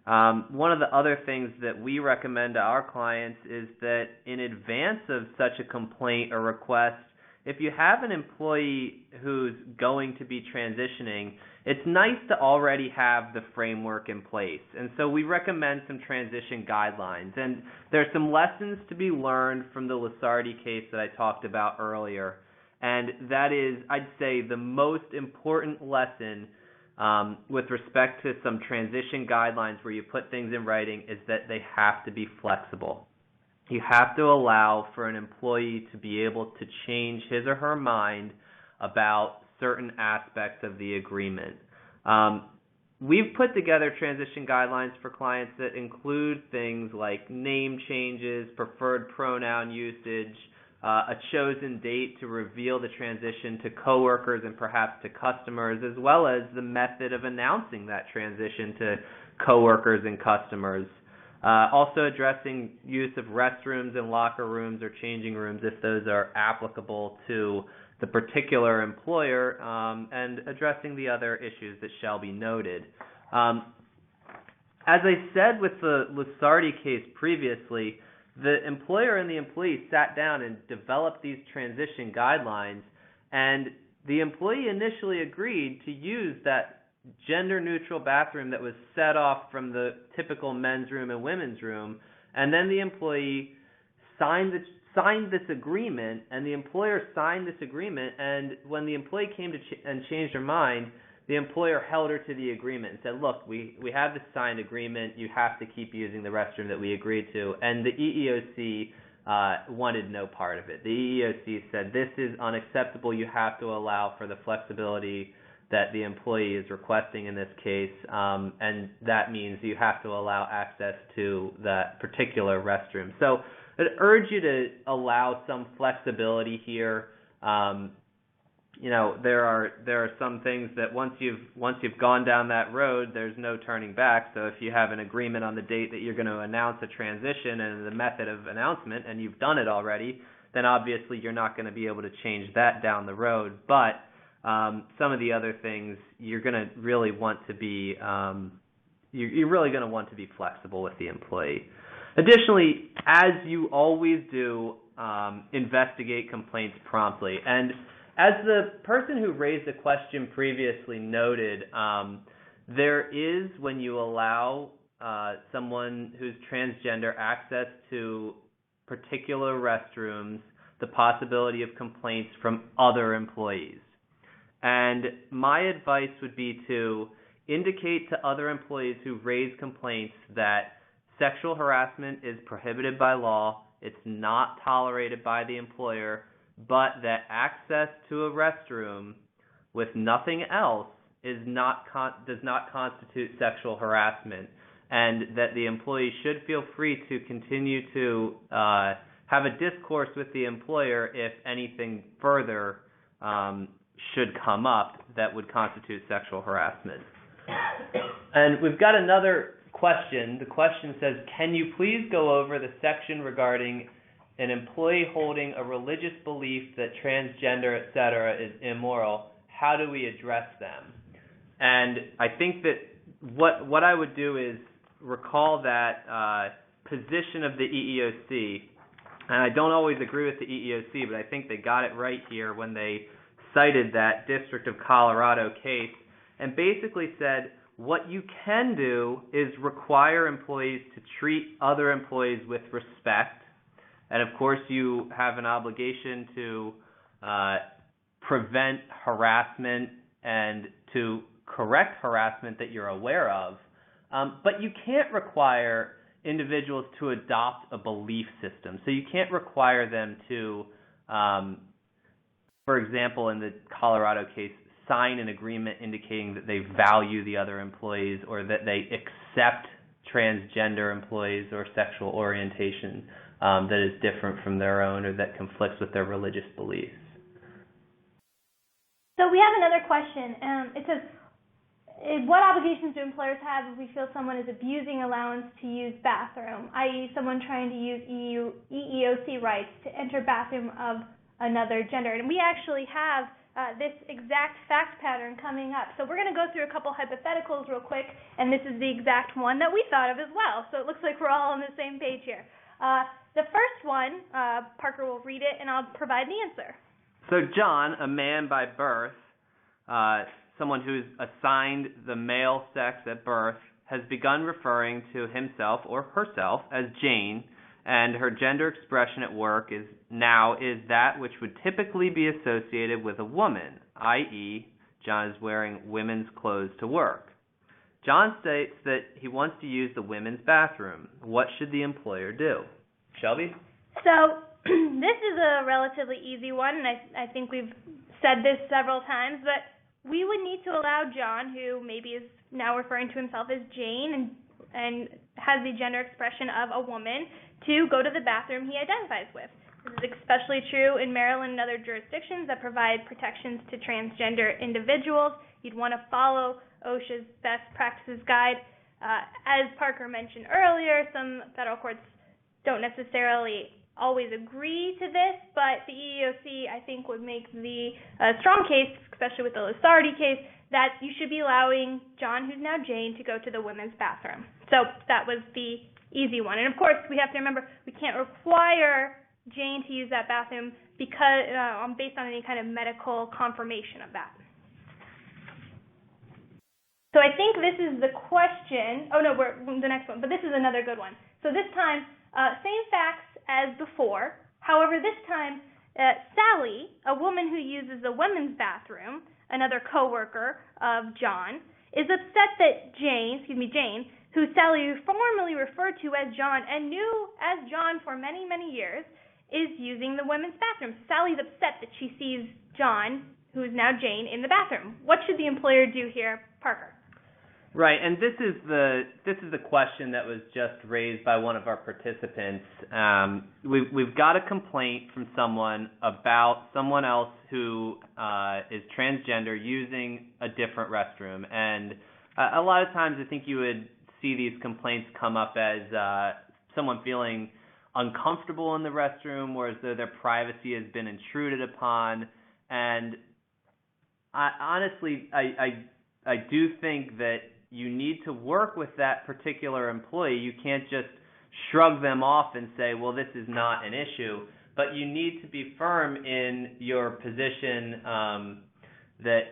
One of the other things that we recommend to our clients is that in advance of such a complaint or request, if you have an employee who's going to be transitioning, it's nice to already have the framework in place. And so we recommend some transition guidelines. And there's some lessons to be learned from the Lusardi case that I talked about earlier. And that is, I'd say, the most important lesson with respect to some transition guidelines where you put things in writing is that they have to be flexible. You have to allow for an employee to be able to change his or her mind about certain aspects of the agreement. We've put together transition guidelines for clients that include things like name changes, preferred pronoun usage, a chosen date to reveal the transition to coworkers and perhaps to customers, as well as the method of announcing that transition to coworkers and customers. Also addressing use of restrooms and locker rooms or changing rooms if those are applicable to the particular employer, and addressing the other issues that Shelby noted. As I said with the Lusardi case previously, the employer and the employee sat down and developed these transition guidelines, and the employee initially agreed to use that gender-neutral bathroom that was set off from the typical men's room and women's room, and then the employee signed this agreement, and the employer signed this agreement, and when the employee came to and changed her mind, the employer held her to the agreement and said, look, we have this signed agreement. You have to keep using the restroom that we agreed to. And the EEOC wanted no part of it. The EEOC said, this is unacceptable. You have to allow for the flexibility that the employee is requesting in this case, and that means you have to allow access to that particular restroom. So I'd urge you to allow some flexibility here. There are some things that once you've gone down that road, there's no turning back. So if you have an agreement on the date that you're going to announce a transition and the method of announcement, and you've done it already, then obviously you're not going to be able to change that down the road. But some of the other things you're going to really want to be you're really going to want to be flexible with the employee. Additionally, as you always do, investigate complaints promptly. And as the person who raised the question previously noted, there is, when you allow someone who's transgender access to particular restrooms, the possibility of complaints from other employees. And my advice would be to indicate to other employees who raise complaints that sexual harassment is prohibited by law, it's not tolerated by the employer, but that access to a restroom with nothing else does not constitute sexual harassment, and that the employee should feel free to continue to have a discourse with the employer if anything further should come up that would constitute sexual harassment. And we've got another question. The question says, can you please go over the section regarding an employee holding a religious belief that transgender, etc., is immoral? How do we address them? And I think that what I would do is recall that position of the EEOC. And I don't always agree with the EEOC, but I think they got it right here when they cited that District of Colorado case and basically said what you can do is require employees to treat other employees with respect. And of course, you have an obligation to prevent harassment and to correct harassment that you're aware of. But you can't require individuals to adopt a belief system. So you can't require them to, for example, in the Colorado case, sign an agreement indicating that they value the other employees or that they accept transgender employees or sexual orientation that is different from their own or that conflicts with their religious beliefs. So we have another question. It says, what obligations do employers have if we feel someone is abusing allowance to use bathroom, i.e. someone trying to use EEOC rights to enter bathroom of another gender? And we actually have this exact fact pattern coming up. So we're going to go through a couple hypotheticals real quick, and this is the exact one that we thought of as well. So it looks like we're all on the same page here. The first one, Parker will read it, and I'll provide the answer. So John, a man by birth, someone who's assigned the male sex at birth, has begun referring to himself or herself as Jane, and her gender expression at work is that which would typically be associated with a woman, i.e., John is wearing women's clothes to work. John states that he wants to use the women's bathroom. What should the employer do? Shelby? So this is a relatively easy one, and I think we've said this several times, but we would need to allow John, who maybe is now referring to himself as Jane and has the gender expression of a woman, to go to the bathroom he identifies with. This is especially true in Maryland and other jurisdictions that provide protections to transgender individuals. You'd want to follow OSHA's best practices guide. As Parker mentioned earlier, some federal courts don't necessarily always agree to this, but the EEOC, I think, would make the strong case, especially with the Lissardi case, that you should be allowing John, who's now Jane, to go to the women's bathroom. So that was the easy one. And of course, we have to remember, we can't require Jane to use that bathroom because based on any kind of medical confirmation of that. So I think this is the question. Oh no, we're the next one, but this is another good one. So this time, same facts as before. However, this time, Sally, a woman who uses the women's bathroom, another coworker of John, is upset that Jane, who Sally formerly referred to as John and knew as John for many, many years, is using the women's bathroom. Sally's upset that she sees John, who is now Jane, in the bathroom. What should the employer do here, Parker? Right, and this is the question that was just raised by one of our participants. We've got a complaint from someone about someone else who is transgender using a different restroom, and a lot of times I think you would see these complaints come up as someone feeling uncomfortable in the restroom, or as though their privacy has been intruded upon. And honestly, I do think that you need to work with that particular employee. You can't just shrug them off and say, well, this is not an issue. But you need to be firm in your position that,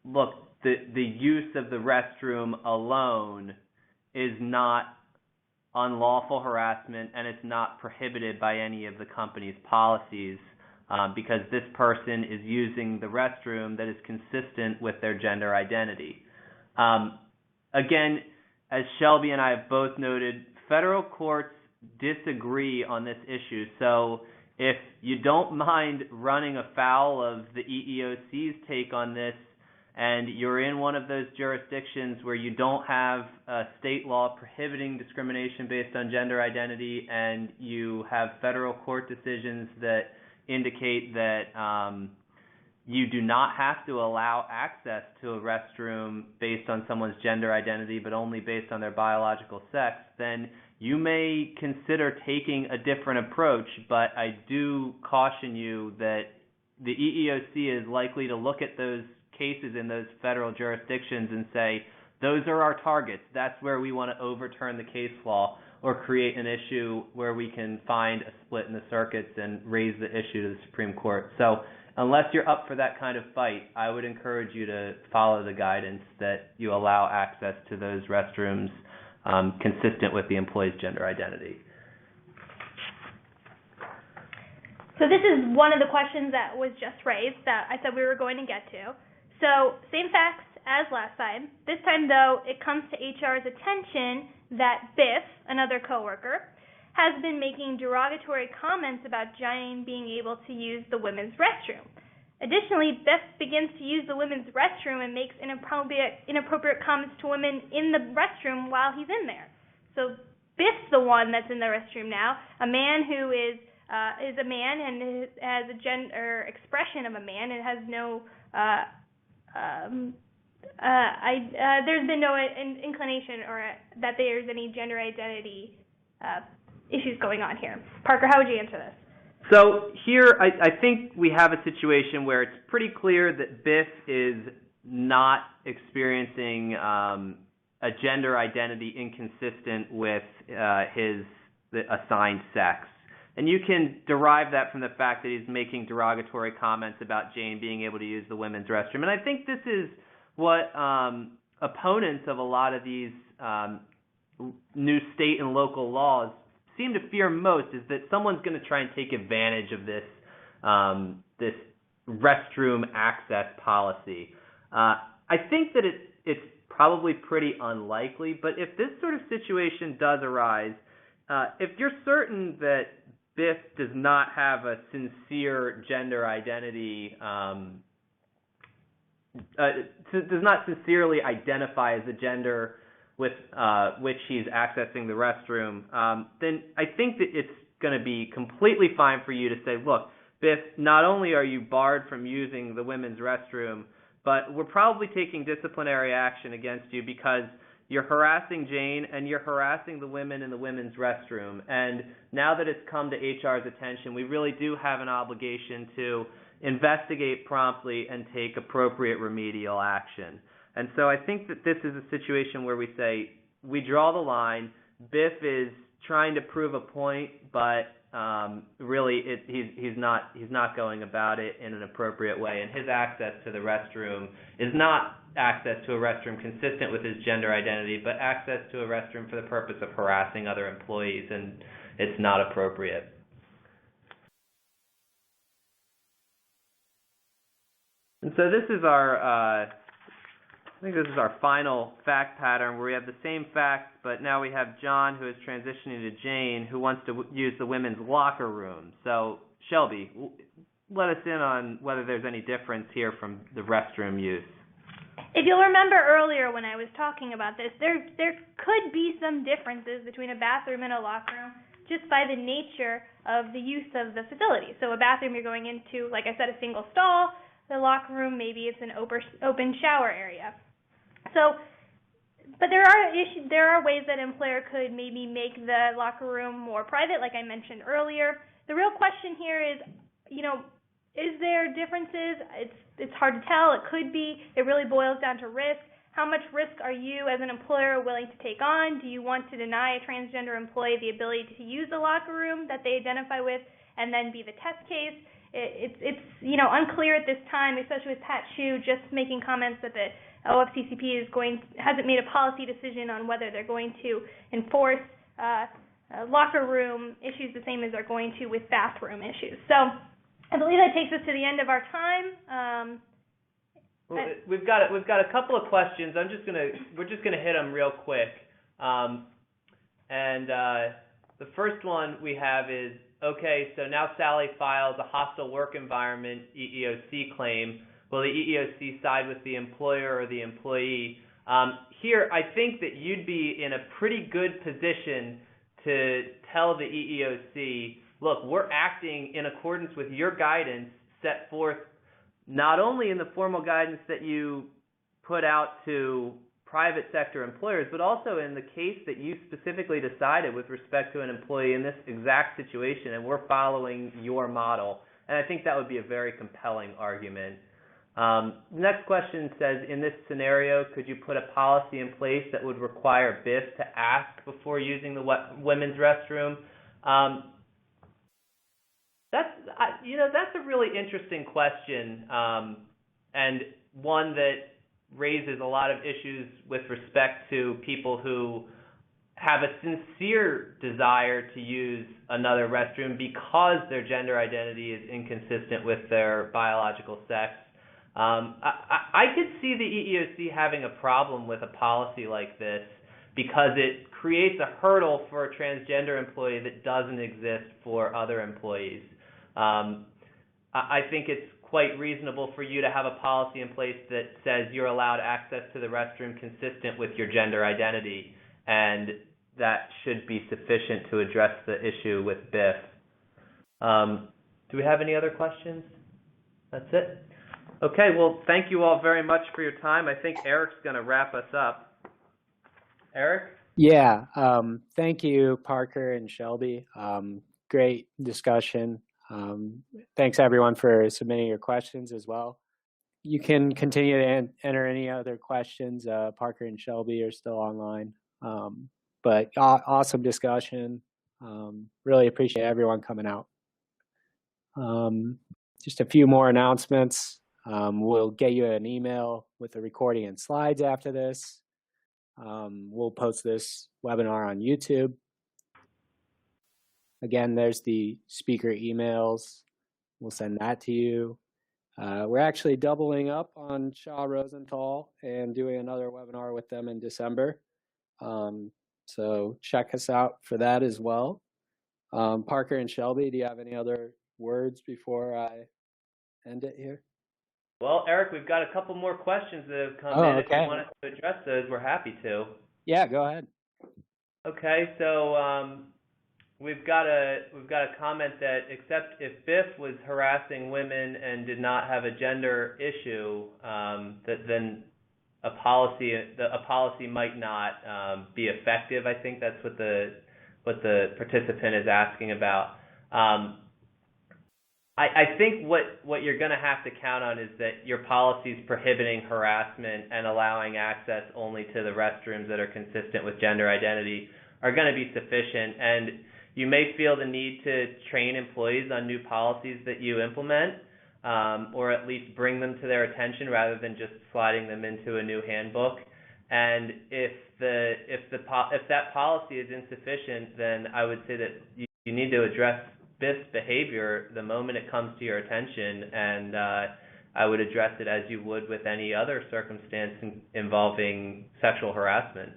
look, the use of the restroom alone is not unlawful harassment, and it's not prohibited by any of the company's policies, because this person is using the restroom that is consistent with their gender identity. Again, as Shelby and I have both noted, federal courts disagree on this issue. So if you don't mind running afoul of the EEOC's take on this, and you're in one of those jurisdictions where you don't have a state law prohibiting discrimination based on gender identity, and you have federal court decisions that indicate that you do not have to allow access to a restroom based on someone's gender identity, but only based on their biological sex, then you may consider taking a different approach. But I do caution you that the EEOC is likely to look at those cases in those federal jurisdictions and say, those are our targets. That's where we want to overturn the case law or create an issue where we can find a split in the circuits and raise the issue to the Supreme Court. So unless you're up for that kind of fight, I would encourage you to follow the guidance that you allow access to those restrooms consistent with the employee's gender identity. So this is one of the questions that was just raised that I said we were going to get to. So same facts as last time. This time, though, it comes to HR's attention that Biff, another coworker, has been making derogatory comments about Jane being able to use the women's restroom. Additionally, Biff begins to use the women's restroom and makes inappropriate comments to women in the restroom while he's in there. So Biff's the one that's in the restroom now, a man who is a man and has a gender expression of a man and has no there's been no inclination or that there's any gender identity issues going on here. Parker, how would you answer this? So here, I think we have a situation where it's pretty clear that Biff is not experiencing a gender identity inconsistent with his assigned sex. And you can derive that from the fact that he's making derogatory comments about Jane being able to use the women's restroom. And I think this is what opponents of a lot of these new state and local laws seem to fear most, is that someone's going to try and take advantage of this this restroom access policy. I think that it's probably pretty unlikely, but if this sort of situation does arise, if you're certain that Biff does not have a sincere gender identity, does not sincerely identify as a gender with which he's accessing the restroom, then I think that it's going to be completely fine for you to say, look, Biff, not only are you barred from using the women's restroom, but we're probably taking disciplinary action against you because you're harassing Jane and you're harassing the women in the women's restroom. And now that it's come to HR's attention, we really do have an obligation to investigate promptly and take appropriate remedial action. And so I think that this is a situation where we say, we draw the line. Biff is trying to prove a point, but really he's not going about it in an appropriate way. And his access to the restroom is not access to a restroom consistent with his gender identity, but access to a restroom for the purpose of harassing other employees, and it's not appropriate. And so this is our, I think this is our final fact pattern where we have the same facts, but now we have John, who is transitioning to Jane, who wants to use the women's locker room. So Shelby, let us in on whether there's any difference here from the restroom use. If you'll remember earlier when I was talking about this, there could be some differences between a bathroom and a locker room just by the nature of the use of the facility. So a bathroom you're going into, like I said, a single stall. The locker room, maybe it's an open shower area. So, but there are ways that an employer could maybe make the locker room more private, like I mentioned earlier. The real question here is, is there differences? It's hard to tell. It could be. It really boils down to risk. How much risk are you as an employer willing to take on? Do you want to deny a transgender employee the ability to use the locker room that they identify with and then be the test case? It's unclear at this time, especially with Pat Shawe just making comments that the OFCCP hasn't made a policy decision on whether they're going to enforce locker room issues the same as they're going to with bathroom issues. So I believe that takes us to the end of our time. Well, we've got a couple of questions. We're just gonna hit them real quick. The first one we have is, okay, so now Sally files a hostile work environment EEOC claim. Will the EEOC side with the employer or the employee? Here, I think that you'd be in a pretty good position to tell the EEOC, look, we're acting in accordance with your guidance set forth not only in the formal guidance that you put out to private sector employers, but also in the case that you specifically decided with respect to an employee in this exact situation, and we're following your model. And I think that would be a very compelling argument. Next question says, in this scenario, could you put a policy in place that would require BIF to ask before using the women's restroom? That's a really interesting question, and one that raises a lot of issues with respect to people who have a sincere desire to use another restroom because their gender identity is inconsistent with their biological sex. I could see the EEOC having a problem with a policy like this because it creates a hurdle for a transgender employee that doesn't exist for other employees. I think it's quite reasonable for you to have a policy in place that says you're allowed access to the restroom consistent with your gender identity, and that should be sufficient to address the issue with BIF. Do we have any other questions? That's it? Okay, well, thank you all very much for your time. I think Eric's going to wrap us up. Eric? Yeah, thank you, Parker and Shelby. Great discussion. Thanks, everyone, for submitting your questions as well. You can continue to enter any other questions. Parker and Shelby are still online. But awesome discussion. Really appreciate everyone coming out. Just a few more announcements. We'll get you an email with the recording and slides after this. We'll post this webinar on YouTube. Again, there's the speaker emails. We'll send that to you. We're actually doubling up on Shawe Rosenthal and doing another webinar with them in December. So check us out for that as well. Parker and Shelby, do you have any other words before I end it here? Well, Eric, we've got a couple more questions that have come in. Okay. If you want us to address those, we're happy to. Yeah, go ahead. Okay, so we've got a comment that except if BIF was harassing women and did not have a gender issue, that then a policy might not be effective. I think that's what the participant is asking about. I think what you're going to have to count on is that your policies prohibiting harassment and allowing access only to the restrooms that are consistent with gender identity are going to be sufficient. And you may feel the need to train employees on new policies that you implement, or at least bring them to their attention rather than just sliding them into a new handbook. And if that policy is insufficient, then I would say that you need to address BIF's behavior the moment it comes to your attention. And I would address it as you would with any other circumstance involving sexual harassment.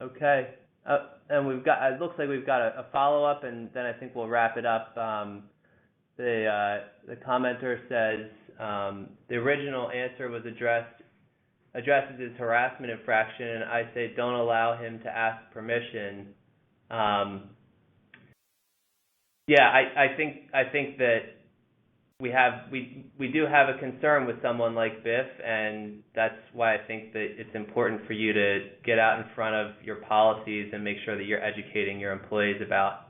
Okay, and it looks like we've got a follow-up, and then I think we'll wrap it up. The commenter says the original answer was addresses his harassment infraction, and I say don't allow him to ask permission. Yeah, I think that we do have a concern with someone like Biff, and that's why I think that it's important for you to get out in front of your policies and make sure that you're educating your employees about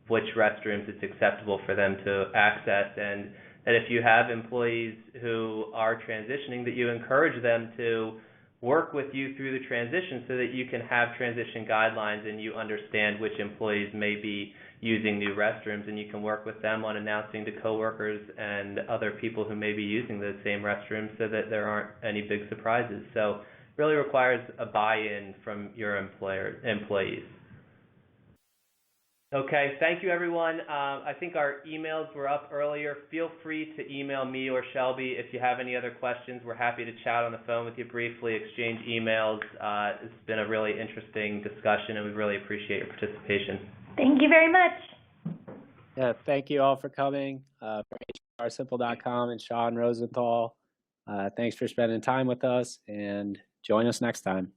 which restrooms it's acceptable for them to access, and that if you have employees who are transitioning, that you encourage them to work with you through the transition so that you can have transition guidelines and you understand which employees may be using new restrooms, and you can work with them on announcing to coworkers and other people who may be using those same restrooms so that there aren't any big surprises. So it really requires a buy-in from your employees. Okay, thank you, everyone. I think our emails were up earlier. Feel free to email me or Shelby if you have any other questions. We're happy to chat on the phone with you briefly, exchange emails. It's been a really interesting discussion, and we really appreciate your participation. Thank you very much. Yeah, thank you all for coming. For HRSimple.com and Shawe and Rosenthal, thanks for spending time with us, and join us next time.